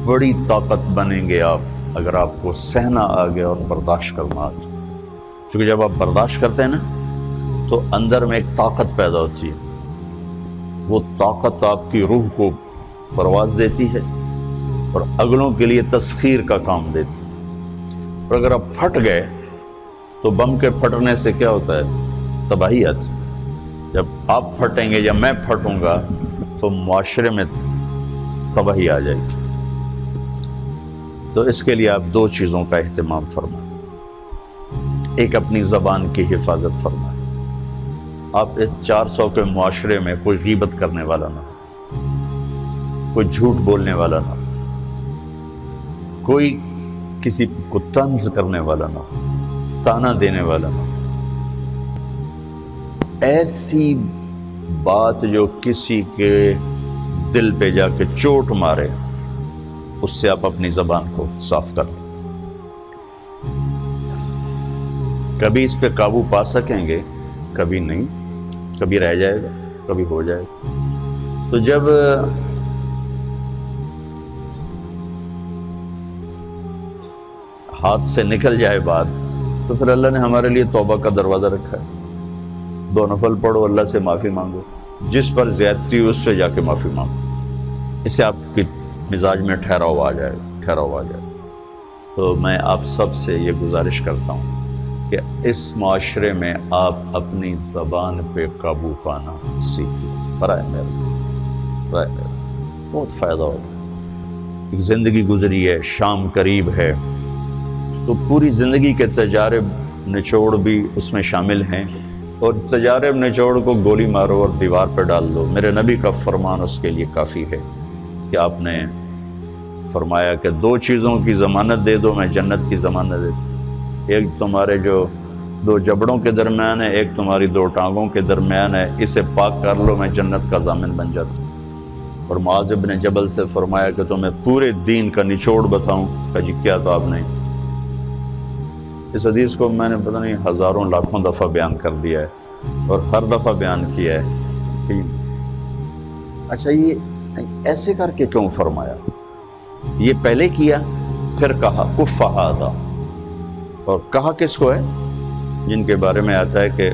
بڑی طاقت بنیں گے آپ اگر آپ کو سہنا آ گیا اور برداشت کرنا آ گیا. چونکہ جب آپ برداشت کرتے ہیں نا تو اندر میں ایک طاقت پیدا ہوتی ہے. وہ طاقت آپ کی روح کو پرواز دیتی ہے اور اگلوں کے لیے تسخیر کا کام دیتی ہے. اور اگر آپ پھٹ گئے تو بم کے پھٹنے سے کیا ہوتا ہے؟ تباہی آتی. جب آپ پھٹیں گے یا میں پھٹوں گا تو معاشرے میں تباہی آ جائے گی. تو اس کے لیے آپ دو چیزوں کا اہتمام فرمائیں. ایک اپنی زبان کی حفاظت فرمائیں. آپ اس 400 کے معاشرے میں کوئی غیبت کرنے والا نہ ہو، کوئی جھوٹ بولنے والا نہ ہو، کوئی کسی کو طنز کرنے والا نہ ہو، تانا دینے والا نہ ہو. ایسی بات جو کسی کے دل پہ جا کے چوٹ مارے اس سے آپ اپنی زبان کو صاف کریں. کبھی اس پہ قابو پا سکیں گے، کبھی نہیں، کبھی رہ جائے گا، کبھی ہو جائے گا. تو جب ہاتھ سے نکل جائے بات تو پھر اللہ نے ہمارے لیے توبہ کا دروازہ رکھا ہے. 2 نفل پڑھو، اللہ سے معافی مانگو، جس پر زیادتی ہو اس سے جا کے معافی مانگو. اس سے آپ کی مزاج میں ٹھہراؤ آ جائے گا. تو میں آپ سب سے یہ گزارش کرتا ہوں کہ اس معاشرے میں آپ اپنی زبان پہ قابو پانا سیکھیں. برائے میرا بہت فائدہ ہوگا. ایک زندگی گزری ہے، شام قریب ہے، تو پوری زندگی کے تجارب نچوڑ بھی اس میں شامل ہیں. اور تجارب نچوڑ کو گولی مارو اور دیوار پہ ڈال دو. میرے نبی کا فرمان اس کے لیے کافی ہے کہ آپ نے فرمایا کہ 2 چیزوں کی ضمانت دے دو، میں جنت کی ضمانت دیتا. ایک تمہارے جو 2 جبڑوں کے درمیان ہے، ایک تمہاری 2 ٹانگوں کے درمیان ہے، اسے پاک کر لو، میں جنت کا ضامن بن جاتا ہوں. اور معاذ بن جبل سے فرمایا کہ تمہیں پورے دین کا نچوڑ بتاؤں. کہ جی کیا؟ تو آپ نے اس حدیث کو میں نے پتہ نہیں ہزاروں لاکھوں دفعہ بیان کر دیا ہے اور ہر دفعہ بیان کیا ہے کہ اچھا یہ ایسے کر کے کیوں فرمایا؟ یہ پہلے کیا پھر کہا کف ھذا. اور کہا کس کو ہے؟ جن کے بارے میں آتا ہے کہ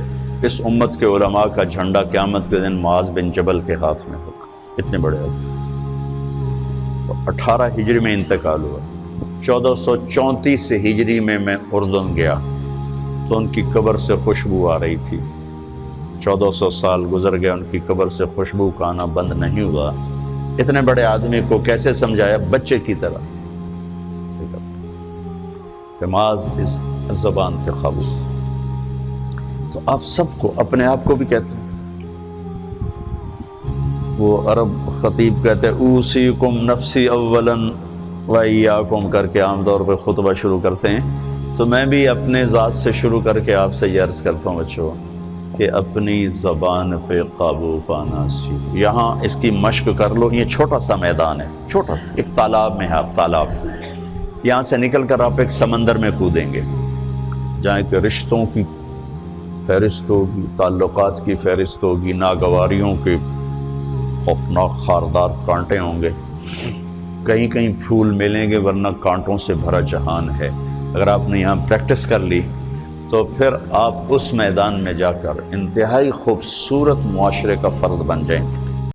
اس امت کے علماء کا جھنڈا قیامت کے دن معاذ بن جبل کے ہاتھ میں ہوگا. اتنے بڑے آدمی. 18 ہجری میں انتقال ہوا. 1434 ہجری میں اردن گیا تو ان کی قبر سے خوشبو آ رہی تھی. 1400 سال گزر گیا، ان کی قبر سے خوشبو کا آنا بند نہیں ہوا. اتنے بڑے آدمی کو کیسے سمجھایا؟ بچے کی طرح. معاذ اس زبان کے قابو. تو آپ سب کو، اپنے آپ کو بھی کہتے ہیں. وہ عرب خطیب کہتے ہیں اوصیکم نفسی اولا و ایاکم کر کے عام طور پہ خطبہ شروع کرتے ہیں. تو میں بھی اپنے ذات سے شروع کر کے آپ سے یہ عرض کرتا ہوں بچوں کہ اپنی زبان پہ قابو پانا سیکھو. یہاں اس کی مشق کر لو. یہ چھوٹا سا میدان ہے، چھوٹا ایک تالاب میں ہے. آپ تالاب، یہاں سے نکل کر آپ ایک سمندر میں کودیں گے جہاں کہ رشتوں کی فہرست ہوگی، تعلقات کی فہرست ہوگی، ناگواریوں کے خوفناک خاردار کانٹے ہوں گے. کہیں کہیں پھول ملیں گے ورنہ کانٹوں سے بھرا جہان ہے. اگر آپ نے یہاں پریکٹس کر لی تو پھر آپ اس میدان میں جا کر انتہائی خوبصورت معاشرے کا فرد بن جائیں گے.